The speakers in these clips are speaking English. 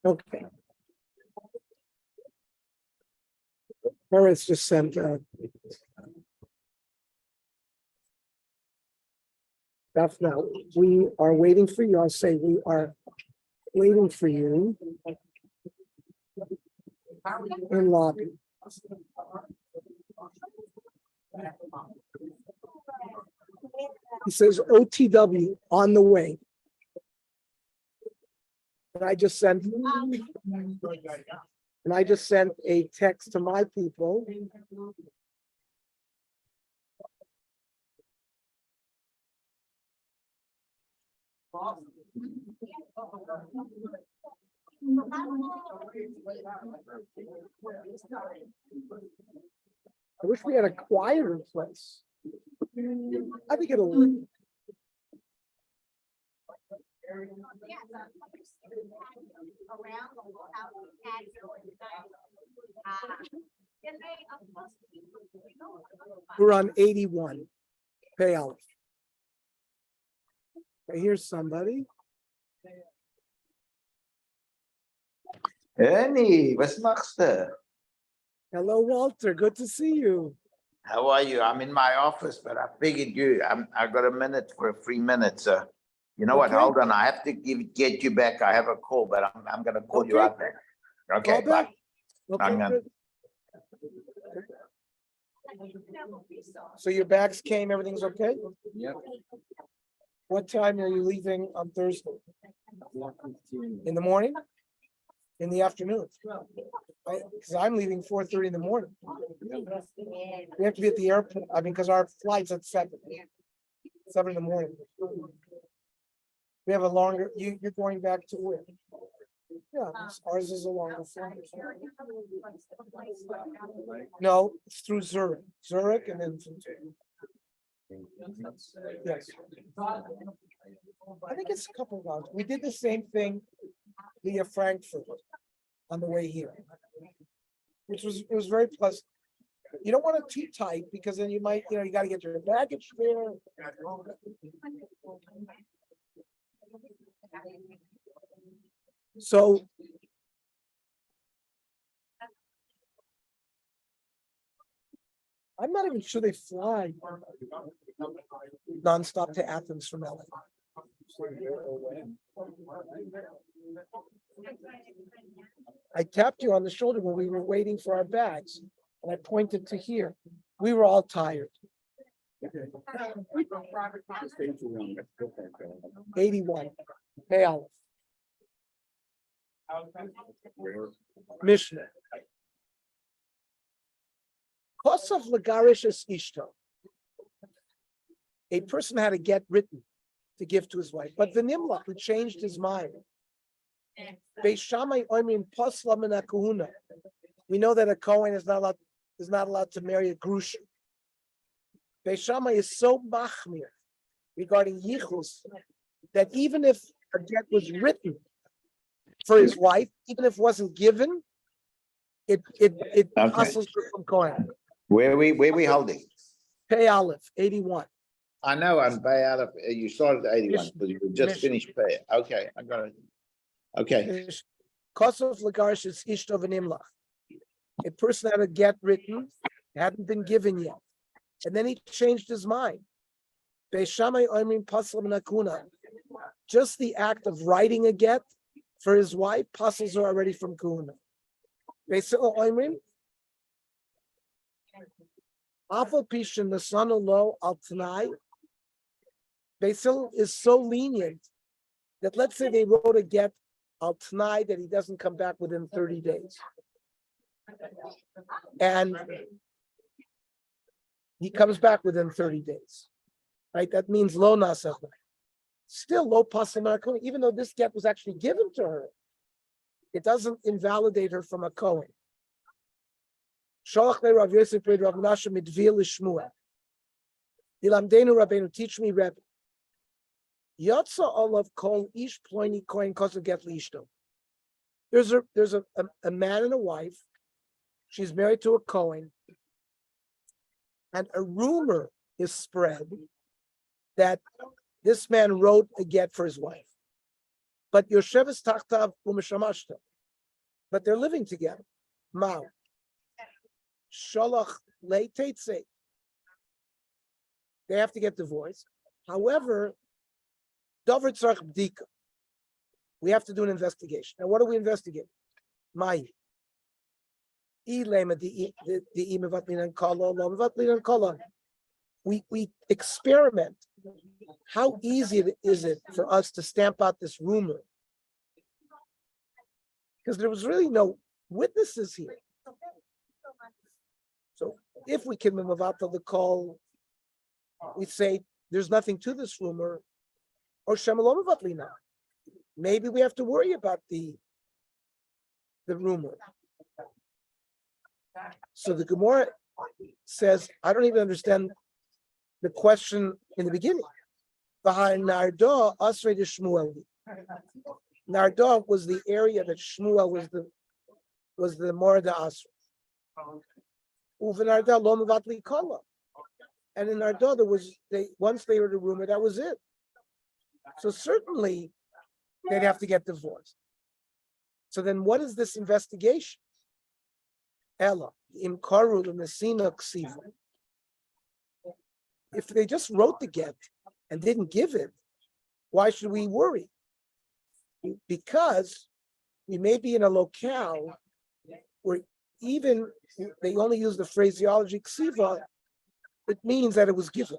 Okay. Paris just sent Daf now. We are waiting for you. I'll say we are waiting for you in lobby. He says OTW on the way. And I just sent a text to my people. I wish we had a quieter place. I think it'll work. We're on 81. Pay Aleph. Okay, here's somebody. Ernie, was machst du? Hello, Walter. Good to see you. How are you? I'm in my office, but I figured I got a minute for a free minute, so you know what? Okay. Hold on. I have to get you back. I have a call, but I'm gonna call you Okay. out there. Okay, Call back. bye. Okay, Hang on. good. So your bags came, everything's okay? Yep. What time are you leaving on Thursday? In the morning? In the afternoon? Because I'm leaving 4:30 in the morning. We have to be at the airport, because our flight's at 7 in the morning. We have a longer, you're going back to where? Yeah, ours is a longer flight. No, it's through Zurich and then. Yes. I think it's a couple of hours. We did the same thing via Frankfurt on the way here, it was very pleasant. You don't want it too tight because then you might, you got to get your baggage there. So I'm not even sure they fly nonstop to Athens from LA. I tapped you on the shoulder when we were waiting for our bags, and I pointed to here. We were all tired. 81. Hey, Aleph. Mishnah. Kosov Lagarishes Ishto. A person had a get written to give to his wife, but the Nimla who changed his mind. We know that a Kohen is not allowed to marry a Grusha. Beis Shammai is so machmir regarding yichus that even if a get was written for his wife, even if it wasn't given, it passes from Kohen. Where we holding? Pei Aleph, 81. I know I'm Pay Aleph. You started at 81 because you just finished Pay. Okay, I got it. Okay. Kosov Lagarish is Ishto v'Nimlach. A person had a get written, hadn't been given yet, and then he changed his mind. Beis Shammai omrim pasal minakuna. Just the act of writing a get for his wife, pasals are already from kuna. Beis Hillel omrim afal pishin the son of lo al tanai. Beis Hillel is so lenient that let's say they wrote a get al tanai that he doesn't come back within 30 days. And he comes back within 30 days, right? That means lo nasach. still low pasim, even though this get was actually given to her, it doesn't invalidate her from a Kohen. Sholach le Rav Yosef ben Rav Menashe midvil lishmuel. Ilamdenu Rabbeinu, teach me, Rebbe. Yotza olav kol ish ploini kohen kosev get liishto. There's a man and a wife. She's married to a Kohen, and a rumor is spread that this man wrote a get for his wife. But Yosheves tachtav u'mishamashta. But they're living together. Mao. Sholach leiteitze. They have to get divorced. However, Dover tzarich bdika. We have to do an investigation. And what do we investigate? Mai. We experiment. How easy is it for us to stamp out this rumor? Because there was really no witnesses here. So if we can mavatal the call, we say there's nothing to this rumor, or shemalom avatlina. Maybe we have to worry about the rumor. So the Gemara says, I don't even understand the question in the beginning. Narda asrei de Shmuel. Narda was the area that Shmuel was the Morda Asra. Uvenarda lo mevatli kala. And in Narda once they heard a rumor, that was it. So certainly they'd have to get divorced. So then what is this investigation? Ella, imkaru l'nesina ksiva. If they just wrote the get and didn't give it, why should we worry? Because we may be in a locale where even they only use the phraseology ksiva, it means that it was given.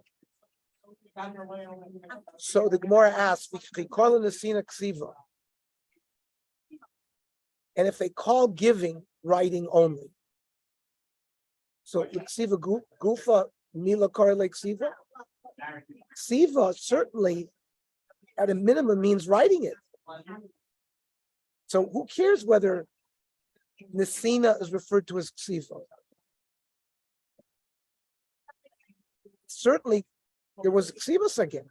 So the Gemara asks, and if they call giving writing only, so ksiva gufa mila korele ksiva, ksiva certainly at a minimum means writing it. So who cares whether nesina is referred to as ksiva? Certainly there was ksivas again.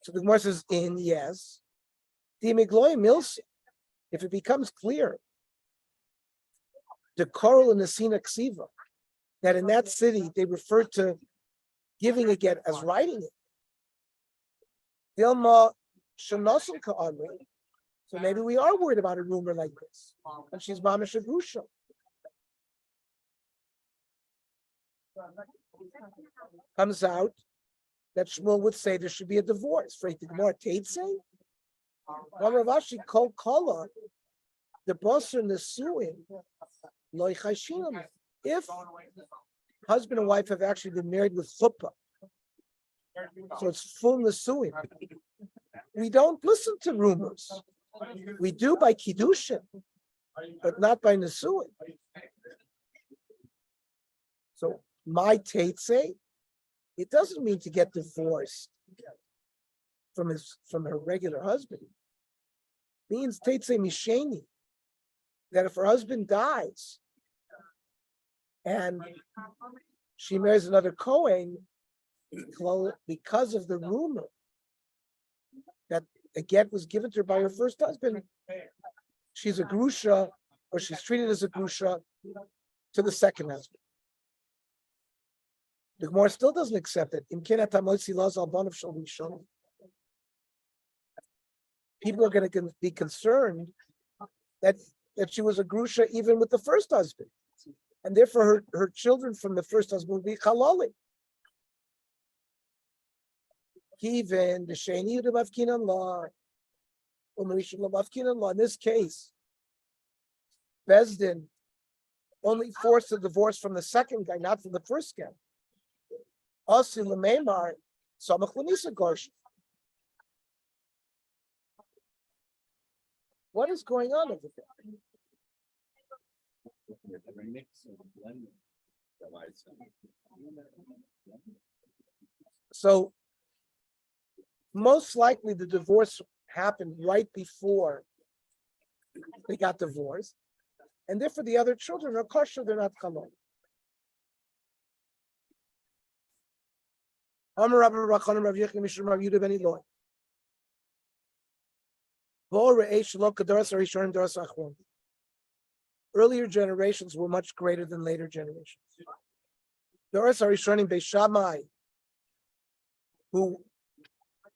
So the Gemara says, yes. If it becomes clear, the Koral and Nesina ksiva, that in that city they refer to giving a get as writing it. Dilma shenosim ka'amri. So maybe we are worried about a rumor like this, and she's mamish agrusha. Comes out that Shmuel would say there should be a divorce. For the Gemara Teitze, Ravashi called Kala, the boss and the suing, loy chashinim. If husband and wife have actually been married with chuppah, so it's full nesuim. We don't listen to rumors. We do by kiddushin, but not by nesuim. So my Teitze, it doesn't mean to get divorced from her regular husband. It means Teitze Misheni, that if her husband dies and she marries another Kohen, because of the rumor that a get was given to her by her first husband, she's a grusha, or she's treated as a grusha to the second husband. The Gemara still doesn't accept it. People are going to be concerned that she was a grusha even with the first husband, and therefore her children from the first husband would be halali. Even the sheni u'mavkinan law, in this case, Bezdin only forced a divorce from the second guy, not from the first guy. Asi l'meimar samach l'nisa gorsh. What is going on over there? So most likely the divorce happened right before they got divorced, and therefore the other children are kosher, they're not kalon. Earlier generations were much greater than later generations. Doros Harishonim Beis Shammai, who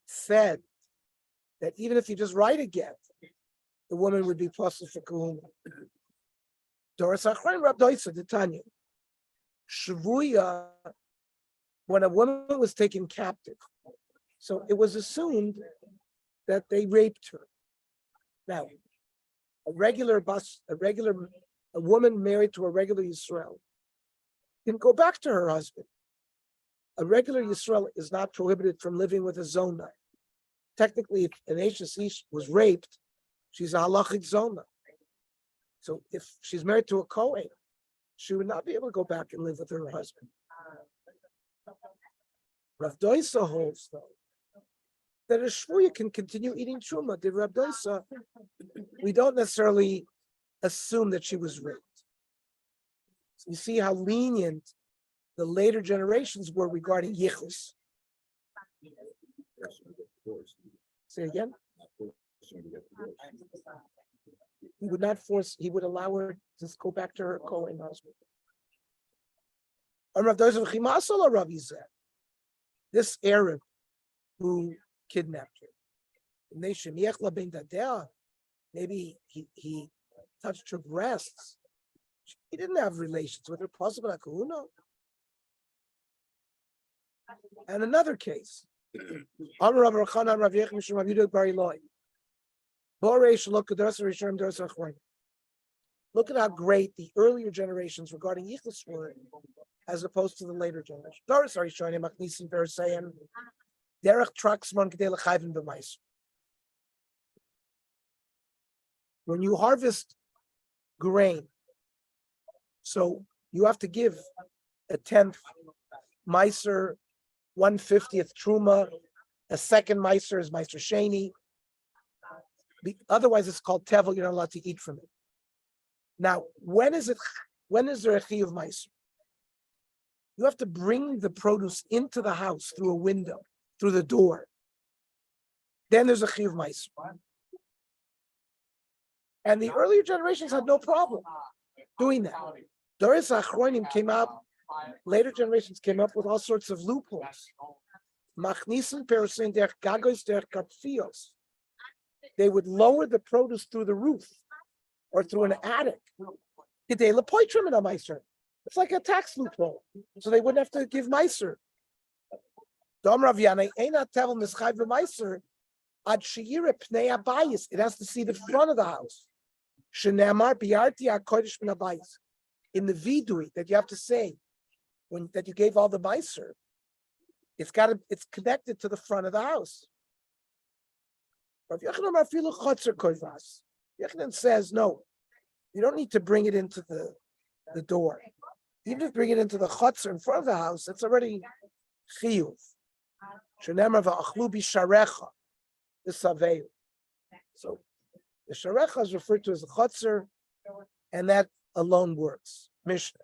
said that even if you just write a get, the woman would be possible for kahuna. Doros Achronim Rab Doisa Tanya. Shavuya, when a woman was taken captive, so it was assumed that they raped her. Now, a woman married to a regular Yisrael can go back to her husband. A regular Yisrael is not prohibited from living with a zona. Technically, if an Ish was raped, she's a halachic zona. So if she's married to a Kohen, she would not be able to go back and live with her husband. Rav Doisa holds, though, that a shvuya can continue eating truma. Did Rav Doisa, we don't necessarily assume that she was raped. So you see how lenient the later generations were regarding yichus. Say again? He would not force, he would allow her to go back to her Kohen husband. This Arab who kidnapped her, maybe he touched her breasts. He didn't have relations with her, possible kahuna. And another case. Look at how great the earlier generations regarding yichus were, as opposed to the later generations. When you harvest grain, so you have to give a 10th meiser, 1/50th truma, a second meiser is meiser sheni. Otherwise, it's called tevel. You're not allowed to eat from it. Now, when is there a chiyuv meiser? You have to bring the produce into the house through a window, through the door. Then there's a chiyuv meiser. And the earlier generations had no problem doing that. Doris Achronim came out, later generations came up with all sorts of loopholes. They would lower the produce through the roof or through an attic. It's like a tax loophole, so they wouldn't have to give meiser. It has to see the front of the house. In the vidui that you have to say that you gave all the meiser, it's connected to the front of the house. Rav Yochanan says, no, you don't need to bring it into the door. Even if you bring it into the chutzner in front of the house, it's already chiyuv. So the sharecha is referred to as the chutzner, and that alone works. Mishnah.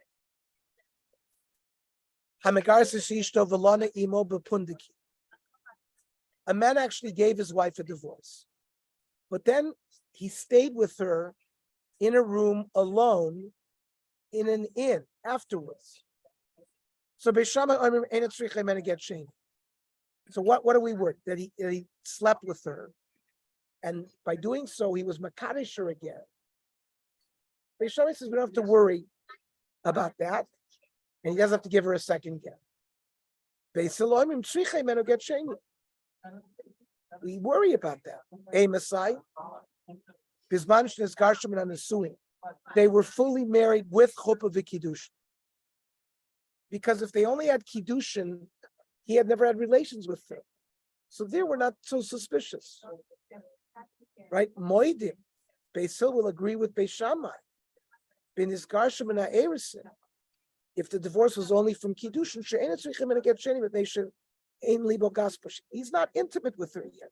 A man actually gave his wife a divorce, but then he stayed with her in a room alone in an inn afterwards. So So what are we worth? That he slept with her, and by doing so, he was makadosh her again. Beis Shammai says we don't have to worry about that, and he doesn't have to give her a second get. We worry about that. They were fully married with chuppah v'kiddushin. Because if they only had kiddushin, he had never had relations with them. So there we're not so suspicious. Right? Moedim. Beis Hillel will agree with Beis Shammai. If the divorce was only from kiddushin, Ein libo gaspa. He's not intimate with her yet.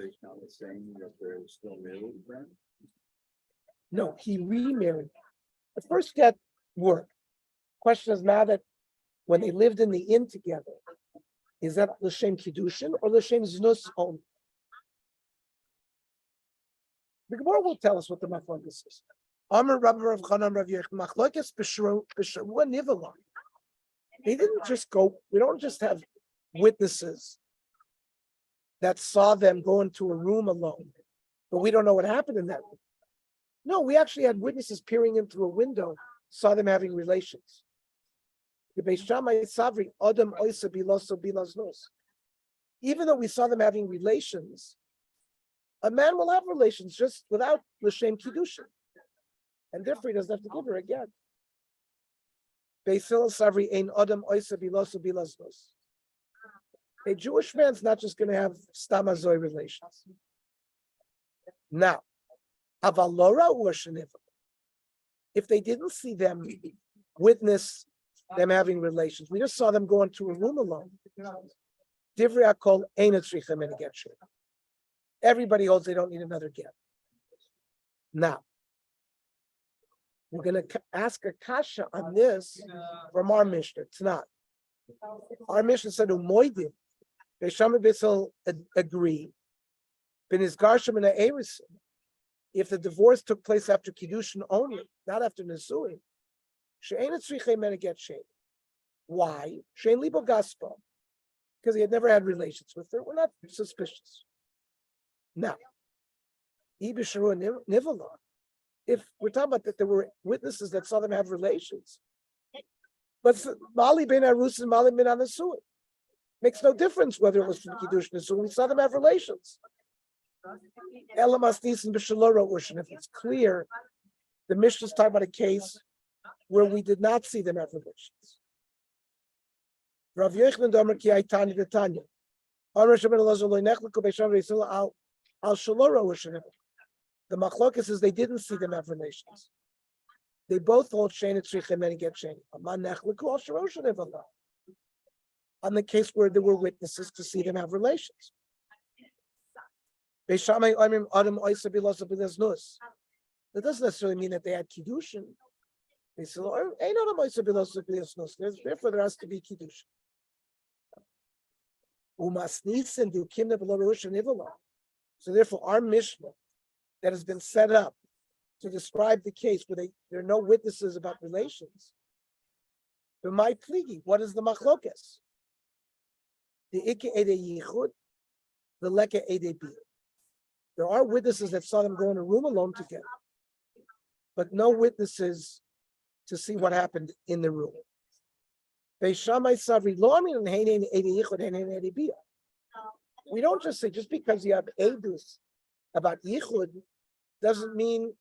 It's not the same that they're still married, then? No, he remarried. The first get worked. Question is now that when they lived in the inn together, is that l'shem kiddushin or l'shem znus only? The Gemara will tell us what the machlokes is. Amar Rabbi Rav Chanam Rav Yech machlokes b'shru nivala. They didn't just go. We don't just have witnesses that saw them go into a room alone, but we don't know what happened in that room. No, we actually had witnesses peering in through a window, saw them having relations. The Beis Shammai Savri Adam Oisa Biloso Bilaznos. Even though we saw them having relations, a man will have relations just without l'shem kiddushin, and therefore he doesn't have to give her again. Beis Hillel Savri Ein Adam Oisa Biloso Bilaznos. A Jewish man's not just going to have stamazoi relations. Now, avalora or sheniva. If they didn't see them witness them having relations, we just saw them go into a room alone. Divrei hakol eina tzricha min get. Everybody holds they don't need another get. Now, we're going to ask a kasha on this from our Mishnah. It's not. Our Mishnah said umoidim. Beis Shammai Bissel agree. If the divorce took place after kiddushin only, not after nesuin, why? Because he had never had relations with her. We're not suspicious. Now, if we're talking about that there were witnesses that saw them have relations, but Mali ben Arus and Mali ben Anasuin makes no difference whether it was from kiddushin or nesuin. We saw them have relations. If it's clear, the Mishnah is talking about a case where we did not see them have relations. Rav Yochanan Domer ki Aitani Detanya. The machlokas is they didn't see them have relations. They both hold shein tzrichem and get shein. On the case where there were witnesses to see them have relations. That doesn't necessarily mean that they had kiddushin. They said, therefore there has to be kiddushin. So therefore our Mishnah that has been set up to describe the case where there are no witnesses about relations. But my pligi, what is the machlokas? The ikke ede yichud, the leke ede bir. There are witnesses that saw them go in a room alone together, but no witnesses to see what happened in the room. We don't just say, just because you have edus about yichud, doesn't mean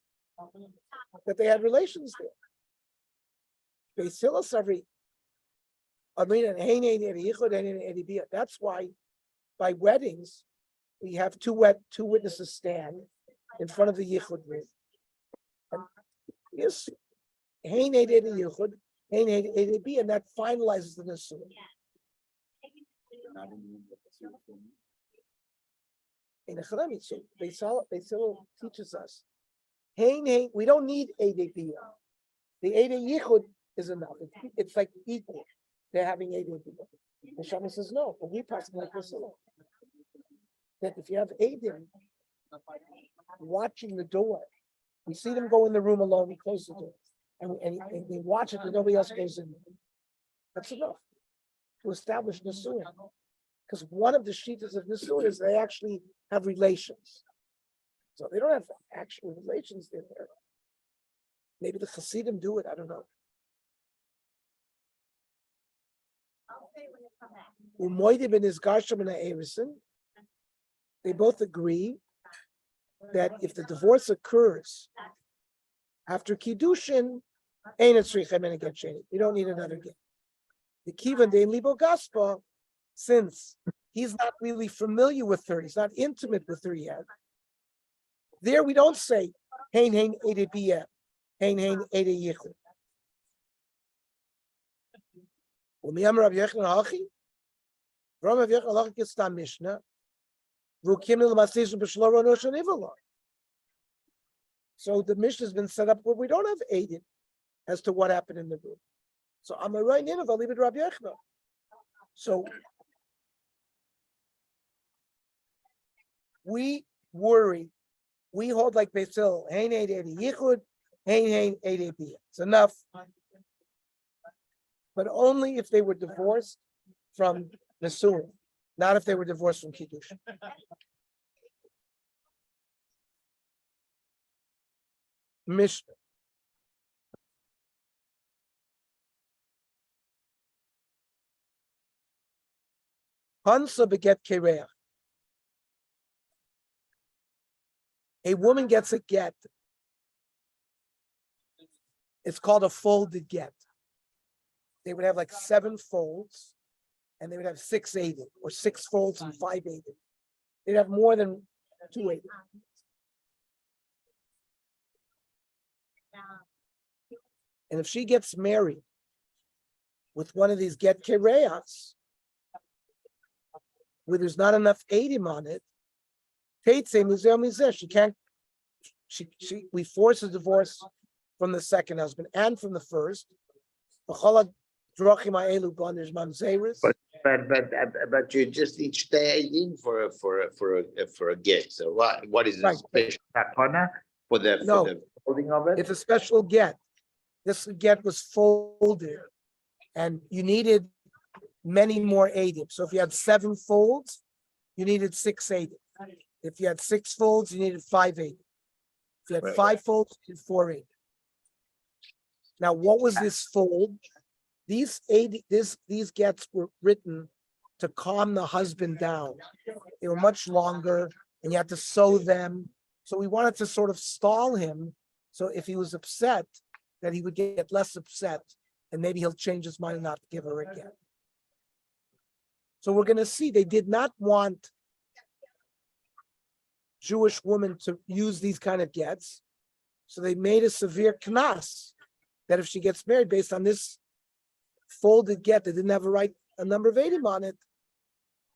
that they had relations there. That's why by weddings, we have two witnesses stand in front of the yichud room. And yes, and that finalizes the nesuin. In the Chalamit, so Beis Hillel teaches us, we don't need Eidei Bia. The Eidei Yichud is enough. It's like equal. They're having Eidei Bia. And Shammai says no, but we pass like this. That if you have Eidim watching the door, we see them go in the room alone, we close the door, and they watch it, and nobody else goes in. That's enough to establish nesuin. Because one of the shittas of nesuin is they actually have relations. So they don't have actual relations in there. Maybe the Hasidim do it, I don't know. Umoidi ben Izgarsham and Erison, they both agree that if the divorce occurs after kiddushin, we don't need another get. The kivan de libo gaspa, since he's not really familiar with her, he's not intimate with her yet. There we don't say hein ede bia, hein ede yichud. So the Mishnah has been set up where we don't have Eidim as to what happened in the room. So I'm a right in, I'll leave it Rabbi Yechna. So we worry, we hold like Beisil, Hein Eid Yichud, Hein Eid Bia. It's enough. But only if they were divorced from Nesurim, not if they were divorced from Kiddush. Mishnah. Hansa beget kereach. A woman gets a get. It's called a folded get. They would have like 7 folds, and they would have 6 aided, or 6 folds and 5 aided. They'd have more than 2 aided. And if she gets married with one of these get kereachs, where there's not enough aidim on it, she can't. We force a divorce from the second husband and from the first. But you just need to stay in for a get. So what is Right. the special takana for the folding of it? It's a special get. This get was folded, and you needed many more aidim. So if you had 7 folds, you needed 6 aidim. If you had 6 folds, you needed 5 aidim. If you had 5 folds, you needed 4 aidim. Now, what was this fold? These gets were written to calm the husband down. They were much longer, and you had to sew them. So we wanted to sort of stall him. So if he was upset, that he would get less upset, and maybe he'll change his mind not to give her a get. So we're going to see they did not want Jewish women to use these kind of gets. So they made a severe knas that if she gets married based on this folded get, they didn't have a number of eidim on it,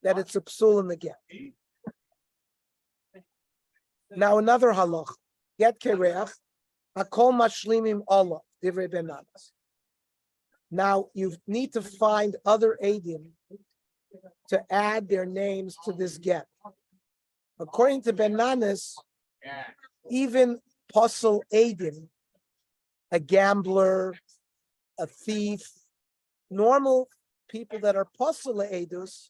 that it's a psul in the get. Now another halach, get kereach, hakol mashlimim Allah, divrei benanas. Now you need to find other eidim to add their names to this get. According to Benanas, even posel eidim, a gambler, a thief, normal people that are posel eidus,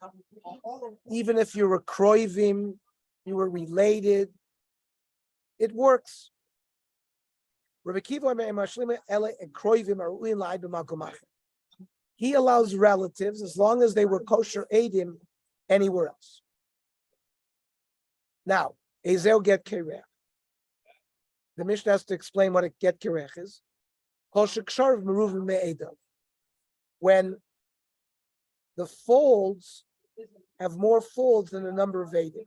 even if you're a kroivim, you were related, it works. He allows relatives as long as they were kosher eidim anywhere else. Now, Ezel get kerech. The Mishnah has to explain what a get kerech is. When the folds have more folds than the number of eidim.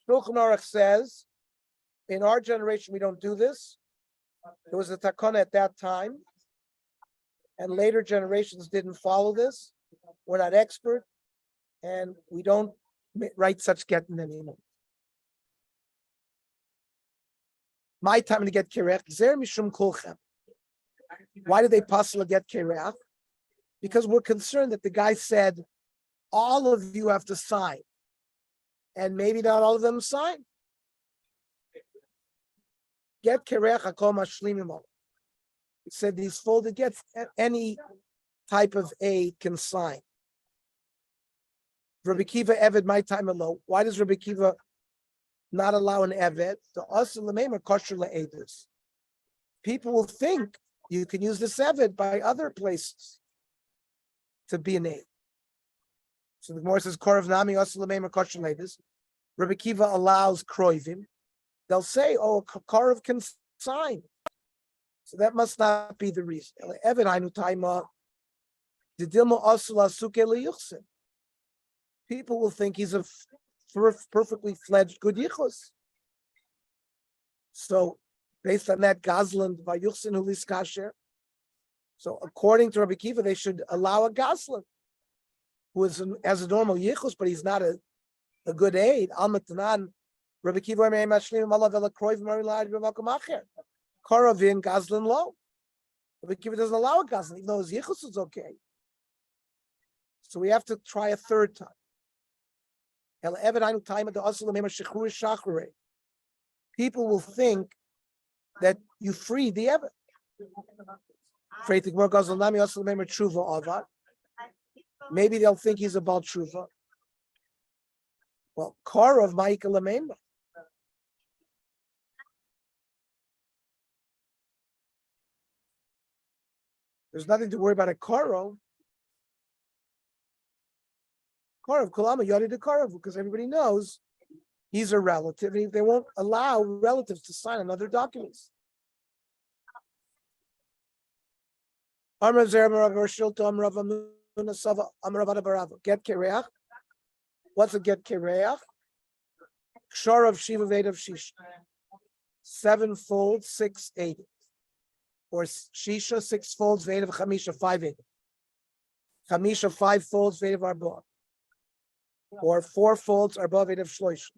Shulchan Aruch says, in our generation, we don't do this. There was a takana at that time, and later generations didn't follow this. We're not expert, and we don't write such getting anymore. My time to get kirech, zer mishum kulchem. Why did they possibly get kirech? Because we're concerned that the guy said, all of you have to sign, and maybe not all of them sign. Get kerech hakol mashlimim. It said these folded gets, any type of aid can sign. Rabbi Kiva Eved, my time alone. Why does Rabbi Kiva not allow an Eved? The us and the kosher le'edus. People will think you can use this Eved by other places to be an aid. So the Gemara says, Korav Nami us and kosher le'edus. Rabbi Kiva allows kroivim. They'll say, oh, a Korav can sign. So that must not be the reason. People will think he's a perfectly fledged good yichus. So based on that, Gazlan vayuchsin hulis kasher. So according to Rabbi Kiva, they should allow a Gazlan who has a normal yichus, but he's not a good aid. Almatanan, Rabbi Kiva mashlim malav ela kroiv marilad b'makom acher. Karavin Gazlan lo. Rabbi Kiva doesn't allow a Gazlan, even though his yichus is okay. So we have to try a third time. People will think that you freed the Eved. Maybe they'll think he's about Tshuva. Well, Karav Ma'ika Lamema. There's nothing to worry about a Karav. Karav Kulama Yadi de Karav, because everybody knows he's a relative, and they won't allow relatives to sign another documents. Get Kereach. What's a get Kereach? Kshar of Shiva Ved of Shisha. 7 folds, 6 8. Or Shisha, 6 folds, Ved of Chamisha, 5 8. Chamisha, 5 folds, Ved of Arba. Or 4 folds, Arba, Ved of Shloish.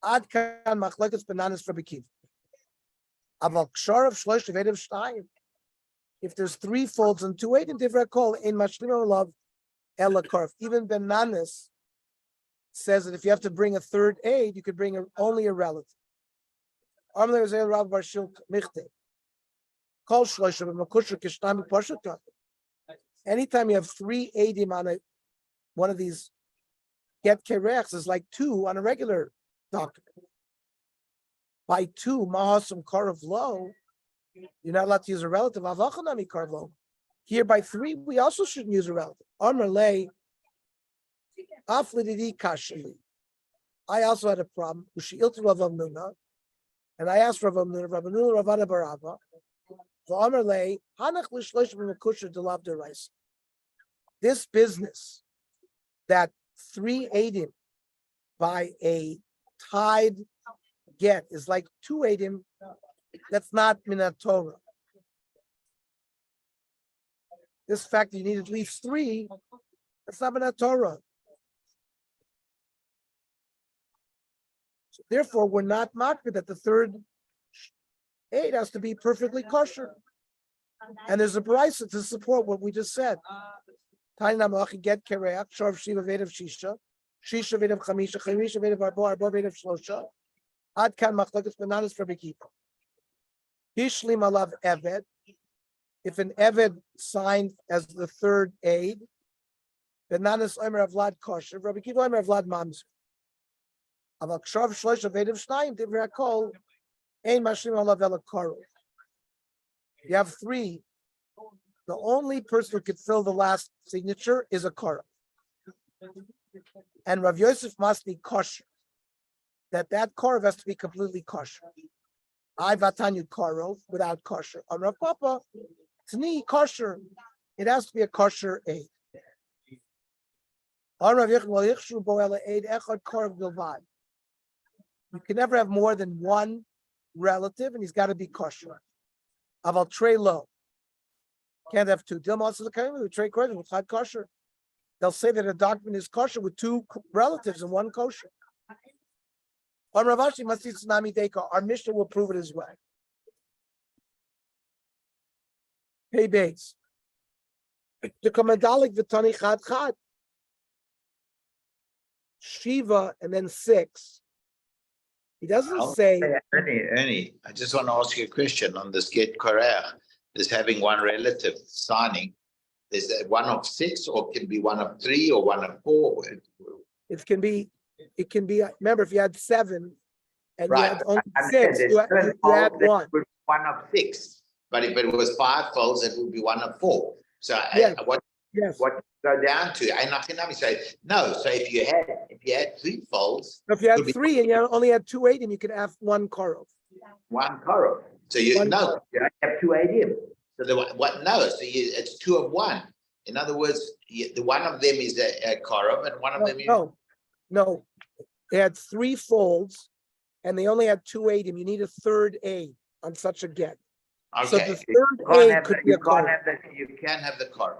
Ad kan machlekes bananas for Bekiv. Aval Kshar of Shloish, Ved of Shtayim. If there's 3 folds and 2 8 in different call in Mashlima love Ella Karf. Even Bananas says that if you have to bring a third aid, you could bring only a relative. Anytime you have 3 aidim on one of these get kerechs is like 2 on a regular document. By 2, mahasam karav lo, you're not allowed to use a relative. Avachanami karav lo. Here by 3, we also shouldn't use a relative. Amrlei aflididi kashali. I also had a problem. And I asked Rav Amnuna, Ravana Barava, for Amrlei hanach l'shlosh b'mekusher delav deraisa. This business that 3 aidim by a tied get is like 2 aidim. That's not minat Torah. This fact that you need at least 3, that's not minat Torah. So therefore, we're not makbid that the third aid has to be perfectly kosher. And there's a brisa to support what we just said. Get kereach, sharv shiva vedav shisha, shisha vedav chamisha, chamisha vedav arba, arba vedav shlosha. Ad kan machlokes bananas for bekipa. Hishlim alav eved. If an eved signed as the third aid, bananas omer avlad kosher, Rabbi Kiva omer avlad mamzer. Aval kshav shlosha vedav shnayim divrei hakol ein mashlim alav ela karo. You have 3. The only person who could fill the last signature is a kara. And Rav Yosef must be kosher. That kara has to be completely kosher. I vatanyu karo without kosher. On Rav Papa, tni kosher. It has to be a kosher aid. On Rav Yechnu bo ela aid echad karav bilvad. You can never have more than 1 relative, and he's got to be kosher. Aval trey lo. Can't have 2. Dilma also the kind of trey kosher with chad kosher. They'll say that a document is kosher with 2 relatives and 1 kosher. On Ravashi must eat tsunami deka. Our Mishnah will prove it as well. Hey, base. The commandalik v'tani chad chad. Shiva and then 6. He doesn't say. Ernie, I just want to ask you a question on this get korach. Is having 1 relative signing. Is that 1 of 6, or can be 1 of 3, or 1 of 4? It can be. Remember, if you had 7 and Right. you had only 6, you had 1. 1 of 6. But if it was 5 folds, it would be 1 of 4. So Yes. what Yes. go down to? I not say no. So if you had 3 folds, So if you had could be 3 and you only had 2 8, and you could have 1 korov. 1 karo. So you One no, karo. you don't have 2 ADM. So it's 2 of 1. In other words, the one of them is a karo, and one of them is No. No, they had 3 folds and they only had 2 aid. You need a third aid on such a get. So Okay. the third aid could be a korov. You can have the car.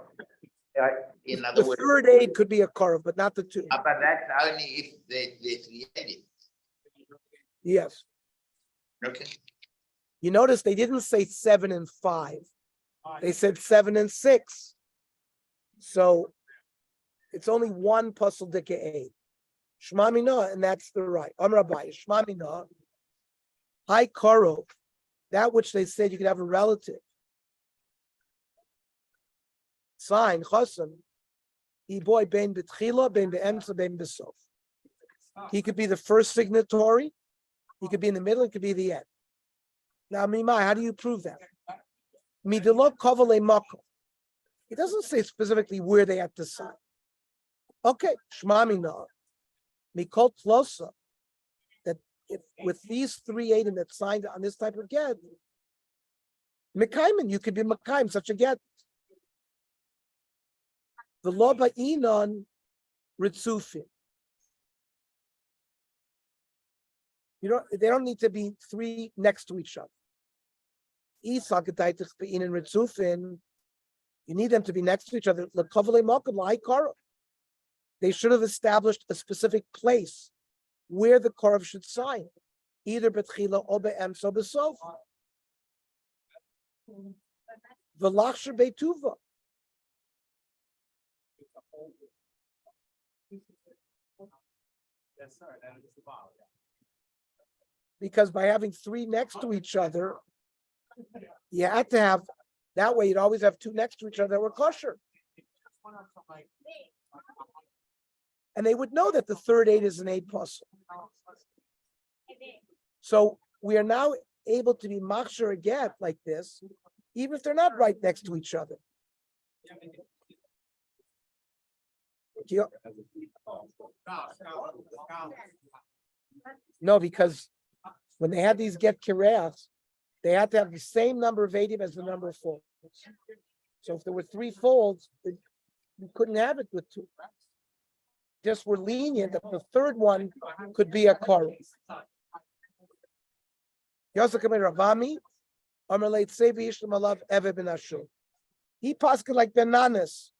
In other The words, third aid could be a korov, but not the 2. but that's only if they created. Yes. Okay. You notice they didn't say 7 and 5. They said 7 and 6. So it's only one puzzle dika aid. Shma mina, and that's the right. Amrabai, Shma mina. High korov, that which they said you could have a relative. Sign, chasam. He boy ben betchila, ben beemsa, ben besof. He could be the first signatory. He could be in the middle. It could be the end. Now, Mimai, how do you prove that? Midilot kovale makom. It doesn't say specifically where they have to sign. Okay, shmamina, mikol tlosa. That if with these 3 aiden that signed on this type of get, mekayman, you could be mekayim such a get. The law by inon ritzufin. They don't need to be 3 next to each other. You need them to be next to each other. They should have established a specific place where the korov should sign, either betchila or be'emsa besof. V'lachsher beituva. Because by having 3 next to each other, you had to have, that way you'd always have 2 next to each other that were kosher. And they would know that the third aid is an aid puzzle. So we are now able to be machshir a get like this, even if they're not right next to each other. No, because when they had these get kireas, they had to have the same number of adim as the number of folds. So if there were 3 folds, you couldn't have it with 2. Just were lenient that the third one could be a korov. Ravami, he passed like bananas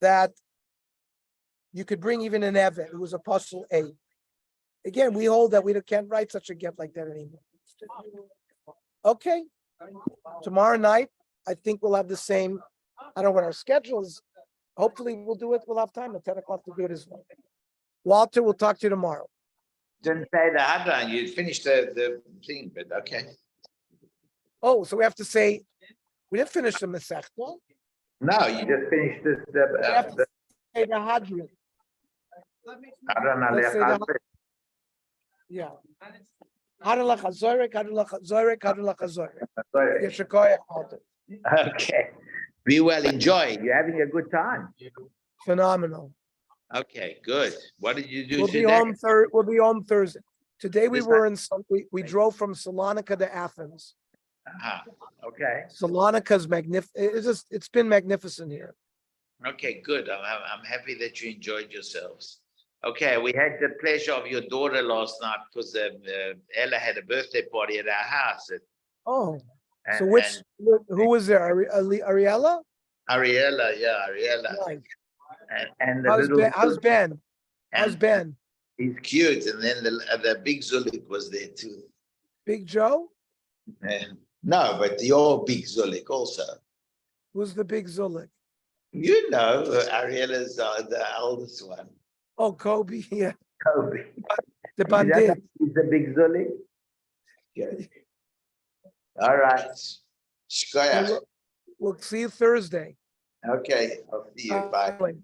that you could bring even an evet who was apostle A. Again, we hold that we can't write such a get like that anymore. Okay. Tomorrow night, I think we'll have the same. I don't know what our schedule is. Hopefully we'll do it. We'll have time at 10 o'clock to do it as well. Walter, we'll talk to you tomorrow. Didn't say the hadran. You finished the thing, but okay. Oh, so we have to say, we didn't finish the Masechta. No, you just finished this. We have to say the Hadran. Let's say the, yeah. Hadran lachazorek, hadran lachazorek, hadran lachazorek. Yeshikoyach Walter. Okay. Be well. Enjoy. You're having a good time. Phenomenal. Okay, good. What did you do We'll today? be home we'll be home Thursday. Today we were we drove from Salonika to Athens. Okay. Salonika's magnificent. It's been magnificent here. Okay, good. I'm happy that you enjoyed yourselves. Okay, we had the pleasure of your daughter last night because Ella had a birthday party at our house. Oh, so who was there? Ariella? Ariella, yeah, Ariella. Nice. And the How's Ben? How's Ben? He's cute. And then the big Zulik was there too. Big Joe? No, but your big Zulik also. Who's the big Zulik? You know, Ariella's the eldest one. Oh, Kobe, yeah. Kobe. The bandit. He's the big Zulik. Good. All right. Shkoyach. We'll see you Thursday. Okay, I'll see you. Bye.